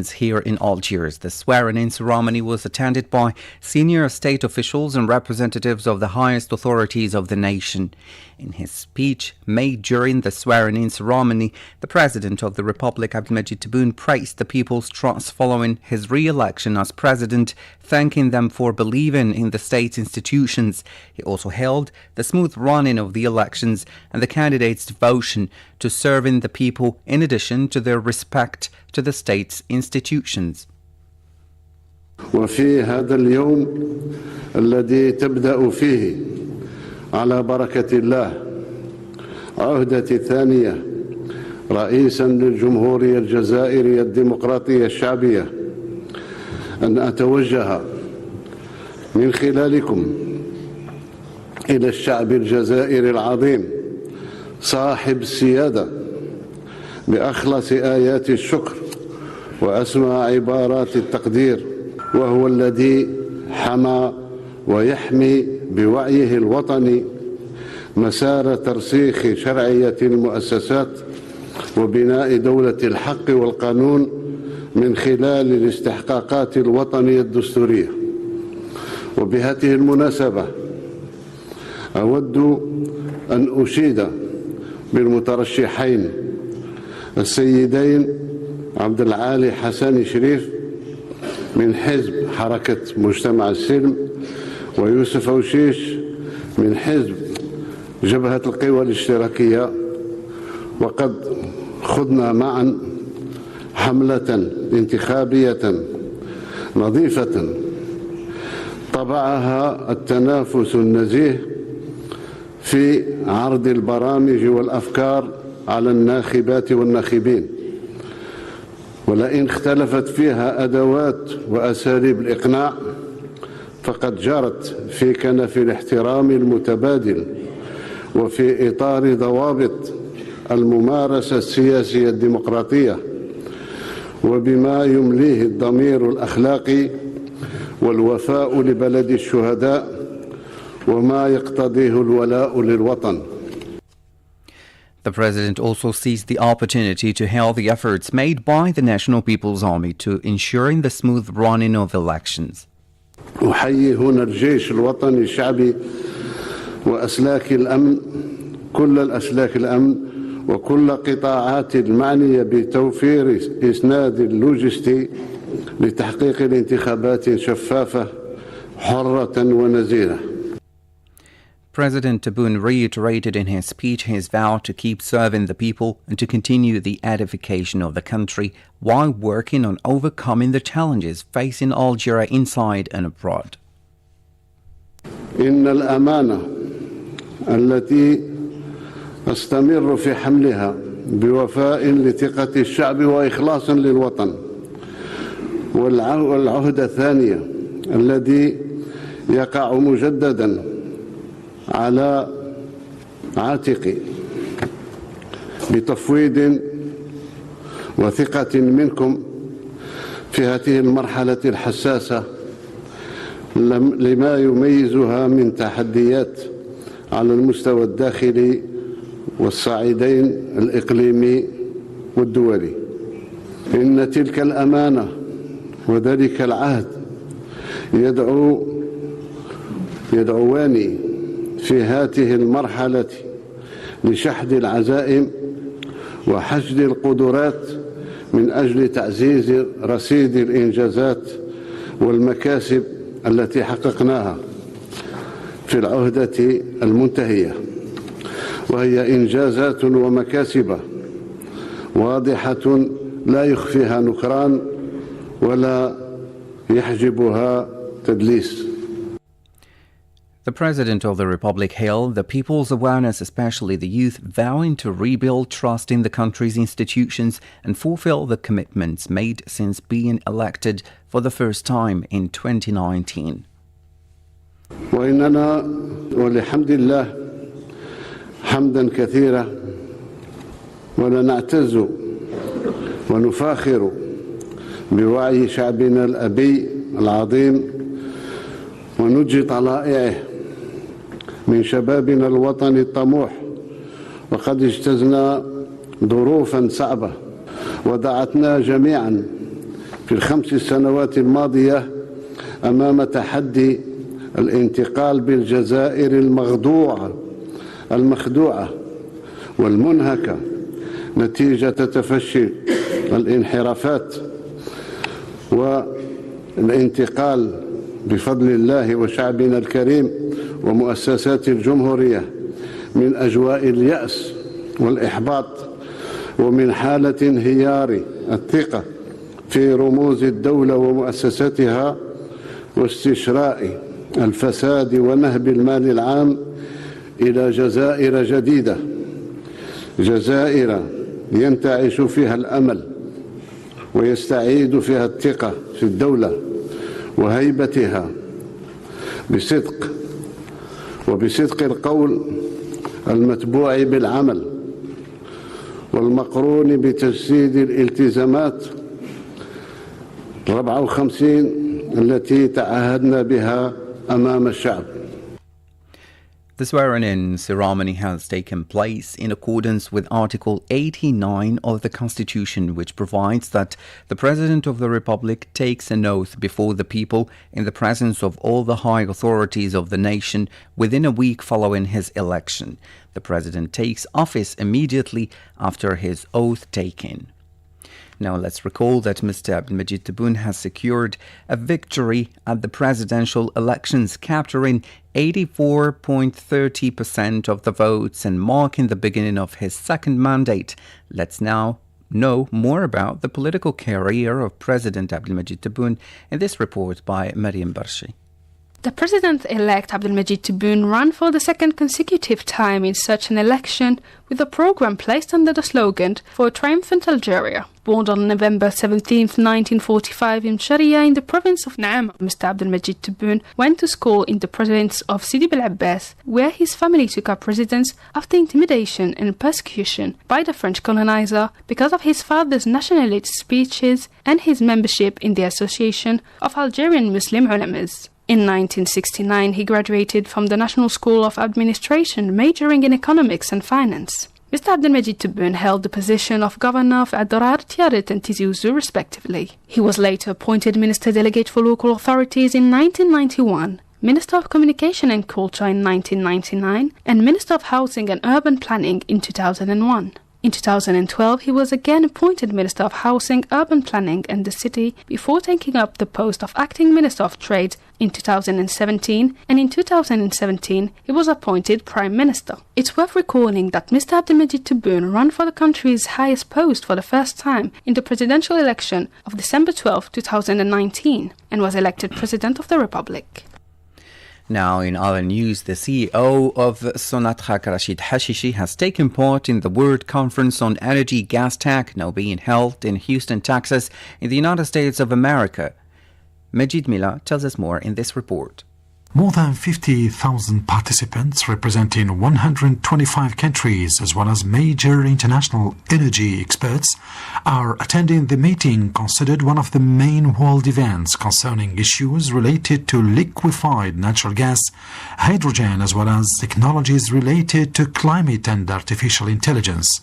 elections here in Algiers. The swearing-in ceremony was attended by senior state officials and representatives of the highest authorities of the nation. In his speech made during the swearing-in ceremony, the President of the Republic, Abdelmajid Tebboune, praised the people's trust following his re-election as President, thanking them for believing in the state's institutions. He also hailed the smooth running of the elections and the candidates' devotion to serving the people in addition to their respect to the state's institutions. وفي هذا اليوم الذي تبدأ فيه على بركة الله عهدة ثانية رئيسا للجمهورية الجزائرية الديمقراطية الشعبية، أن أتوجه من خلالكم إلى الشعب الجزائري العظيم صاحب السيادة بأخلص آيات الشكر وأسمى عبارات التقدير، وهو الذي حمى ويحمي بوعيه الوطني مسار ترسيخ شرعية المؤسسات وبناء دولة الحق والقانون من خلال الاستحقاقات الوطنية الدستورية. وبهذه المناسبة أود أن أشيد بالمترشحين السيدين عبد العالي حسن شريف من حزب حركة مجتمع السلم ويوسف أوشيش من حزب جبهة القوى الاشتراكية. وقد خضنا معا حملة انتخابية نظيفة طبعها التنافس النزيه في عرض البرامج والأفكار على الناخبات والناخبين، ولئن اختلفت فيها أدوات وأساليب الإقناع فقد جرت في كنف الاحترام المتبادل وفي إطار ضوابط الممارسة السياسية الديمقراطية وبما يمليه الضمير الأخلاقي والوفاء لبلد الشهداء وما يقتضيه الولاء للوطن. The President also seized the opportunity to hail the efforts made by the National People's Army to ensuring the smooth running of elections. أحيي هنا الجيش الوطني الشعبي وأسلاك الأمن، كل الأسلاك الأمن وكل قطاعات المعنية بتوفير إسناد لوجستي لتحقيق الانتخابات شفافة حرة ونزيهة. President Tebboune reiterated in his speech his vow to keep serving the people and to continue the edification of the country while working on overcoming the challenges facing Algeria inside and abroad. إن الأمانة التي أستمر في حملها بوفاء لثقة الشعب وإخلاص للوطن، والعهد الثانية الذي يقع مجددا على عاتقي بتفويض وثقة منكم في هذه المرحلة الحساسة لما يميزها من تحديات على المستوى الداخلي والصعيدين الإقليمي والدولي. إن تلك الأمانة وذلك العهد يدعواني في هذه المرحلة لشحذ العزائم وحشد القدرات من أجل تعزيز رصيد الإنجازات والمكاسب التي حققناها في العهدة المنتهية، وهي إنجازات ومكاسب واضحة لا يخفيها نكران ولا يحجبها تدليس. The President of the Republic hailed the people's awareness, especially the youth, vowing to rebuild trust in the country's institutions and fulfill the commitments made since being elected for the first time in 2019. وإننا ولحمد الله حمدا كثيرا ولنعتز ونفاخر بوعي شعبنا الأبي العظيم ونجي طلائعه من شبابنا الوطني الطموح. وقد اجتزنا ظروفا صعبة ودعتنا جميعا في ال5 سنوات الماضية أمام تحدي الانتقال بالجزائر المخدوعة والمنهكة نتيجة تفشي الانحرافات، والانتقال بفضل الله وشعبنا الكريم ومؤسسات الجمهورية من أجواء اليأس والإحباط ومن حالة انهيار الثقة في رموز الدولة ومؤسساتها واستشراء الفساد ونهب المال العام إلى جزائر جديدة، جزائر ينتعش فيها الأمل ويستعيد فيها الثقة في الدولة وهيبتها بصدق القول المتبوع بالعمل والمقرون بتجسيد الالتزامات 54 التي تعهدنا بها أمام الشعب. The swearing-in ceremony has taken place in accordance with Article 89 of the Constitution, which provides that the President of the Republic takes an oath before the people in the presence of all the high authorities of the nation within a week following his election. The President takes office immediately after his oath taking. Now let's recall that Mr. Abdelmajid Tebboune has secured a victory at the presidential elections, capturing 84.30% of the votes and marking the beginning of his second mandate. Let's now know more about the political career of President Abdelmajid Tebboune in this report by Mariam Barshi. The President-elect Abdelmajid Tebboune ran for the second consecutive time in such an election with a program placed under the slogan for a triumphant Algeria. Born on November 17, 1945 in Sharia in the province of Naam, Mr. Abdelmajid Tebboune went to school in the province of Sidi Bel Abbas, where his family took up residence after intimidation and persecution by the French colonizer because of his father's nationalist speeches and his membership in the Association of Algerian Muslim Ulamas. In 1969, he graduated from the National School of Administration, majoring in economics and finance. Mr. Abdelmajid Tebboune held the position of Governor of Adrar, Tiaret and Tizi Ouzou respectively. He was later appointed Minister Delegate for Local Authorities in 1991, Minister of Communication and Culture in 1999, and Minister of Housing and Urban Planning in 2001. In 2012, he was again appointed Minister of Housing, Urban Planning and the City before taking up the post of Acting Minister of Trade in 2017, and in 2017 he was appointed Prime Minister. It's worth recalling that Mr. Abdelmajid Tebboune ran for the country's highest post for the first time in the presidential election of December 12, 2019, and was elected President of the Republic. Now, in other news, the CEO of Sonatrach, Rashid Hashishi, has taken part in the World Conference on Energy Gas Tech, now being held in Houston, Texas, in the United States of America. Majid Mila tells us more in this report. More than 50,000 participants representing 125 countries as well as major international energy experts are attending the meeting, considered one of the main world events concerning issues related to liquefied natural gas, hydrogen, as well as technologies related to climate and artificial intelligence.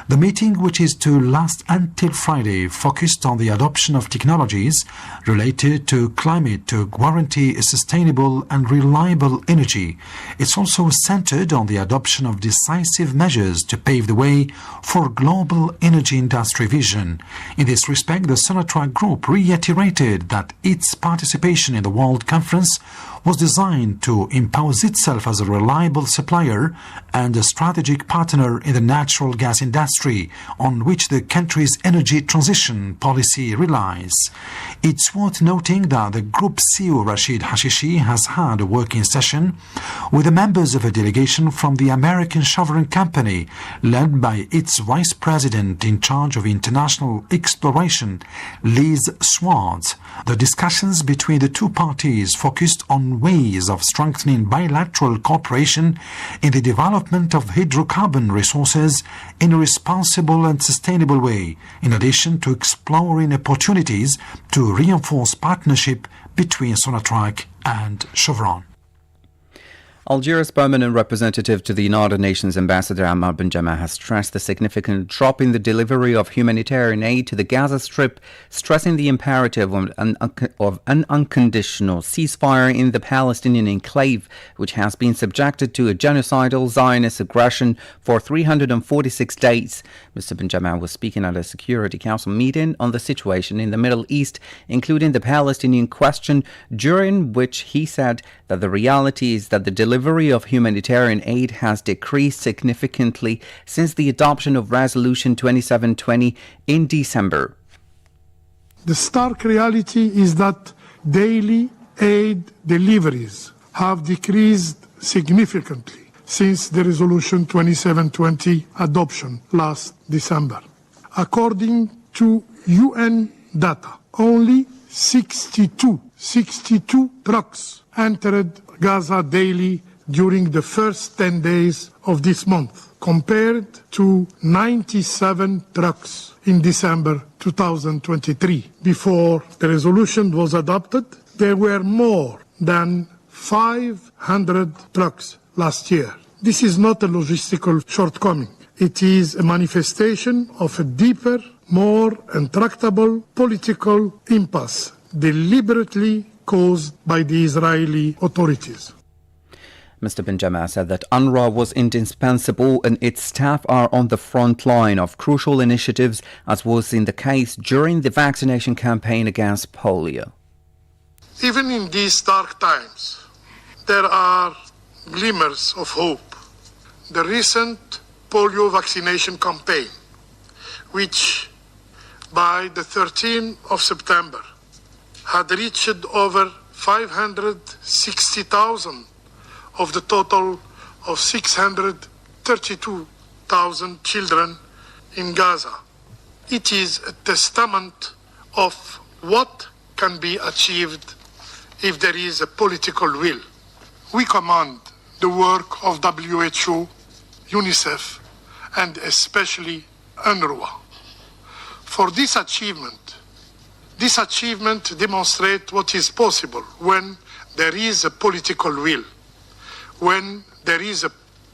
The meeting, which is to last until Friday, focused on the adoption of technologies related to climate to guarantee a sustainable and reliable energy. It's also centered on the adoption of decisive measures to pave the way for global energy industry vision. In this respect, the Sonatrach Group reiterated that its participation in the World Conference was designed to impose itself as a reliable supplier and a strategic partner in the natural gas industry, on which the country's energy transition policy relies. It's worth noting that the Group CEO Rashid Hashishi has had a working session with the members of a delegation from the American Sovereign Company, led by its Vice President in charge of international exploration, Liz Swartz. The discussions between the two parties focused on ways of strengthening bilateral cooperation in the development of hydrocarbon resources in a responsible and sustainable way, in addition to exploring opportunities to reinforce partnership between Sonatrach and Chevron. Algeria's permanent representative to the United Nations Ambassador Ammar bin Jammeh has stressed the significant drop in the delivery of humanitarian aid to the Gaza Strip, stressing the imperative of an unconditional ceasefire in the Palestinian enclave, which has been subjected to a genocidal Zionist aggression for 346 days. Mr. bin Jammeh was speaking at a Security Council meeting on the situation in the Middle East, including the Palestinian question, during which he said that the reality is that the delivery of humanitarian aid has decreased significantly since the adoption of Resolution 2720 in December. The stark reality is that daily aid deliveries have decreased significantly since the Resolution 2720 adoption last December. According to UN data, only 62 trucks entered Gaza daily during the first 10 days of this month, compared to 97 trucks in December 2023. Before the resolution was adopted, there were more than 500 trucks last year. This is not a logistical shortcoming. It is a manifestation of a deeper, more intractable political impasse deliberately caused by the Israeli authorities. Mr. bin Jammeh said that UNRWA was indispensable and its staff are on the front line of crucial initiatives, as was in the case during the vaccination campaign against polio. Even in these dark times, there are glimmers of hope. The recent polio vaccination campaign, which by the 13th of September had reached over 560,000 of the total of 632,000 children in Gaza. It is a testament of what can be achieved if there is a political will. We commend the work of WHO, UNICEF, and especially UNRWA. For this achievement demonstrates what is possible when there is a political will, when there is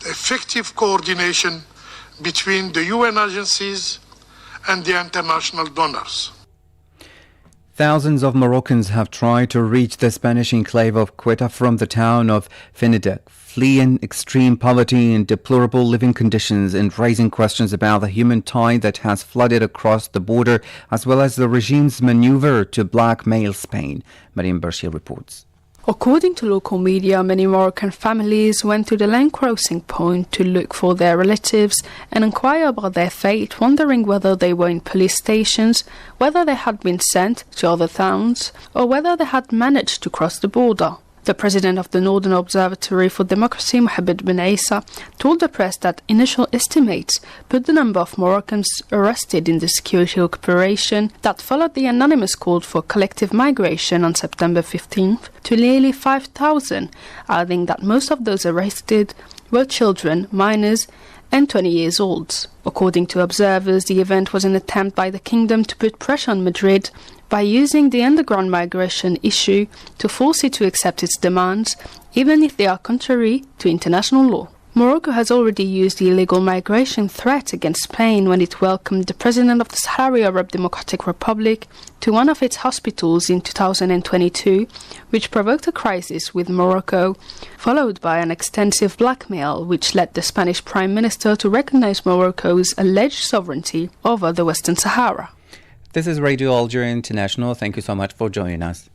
effective coordination between the UN agencies and the international donors. Thousands of Moroccans have tried to reach the Spanish enclave of Ceuta from the town of Finidec, fleeing extreme poverty and deplorable living conditions and raising questions about the human tide that has flooded across the border, as well as the regime's maneuver to blackmail Spain. Mariam Bashir reports. According to local media, many Moroccan families went to the land crossing point to look for their relatives and inquire about their fate, wondering whether they were in police stations, whether they had been sent to other towns, or whether they had managed to cross the border. The president of the Northern Observatory for Democracy, Mohamed Ben Issa, told the press that initial estimates put the number of Moroccans arrested in the security operation that followed the anonymous call for collective migration on September 15th to nearly 5,000, adding that most of those arrested were children, minors, and 20 years old. According to observers, the event was an attempt by the kingdom to put pressure on Madrid by using the underground migration issue to force it to accept its demands, even if they are contrary to international law. Morocco has already used the illegal migration threat against Spain when it welcomed the president of the Sahrawi Arab Democratic Republic to one of its hospitals in 2022, which provoked a crisis with Morocco, followed by an extensive blackmail which led the Spanish Prime Minister to recognize Morocco's alleged sovereignty over the Western Sahara. This is Radio Algeria International. Thank you so much for joining us.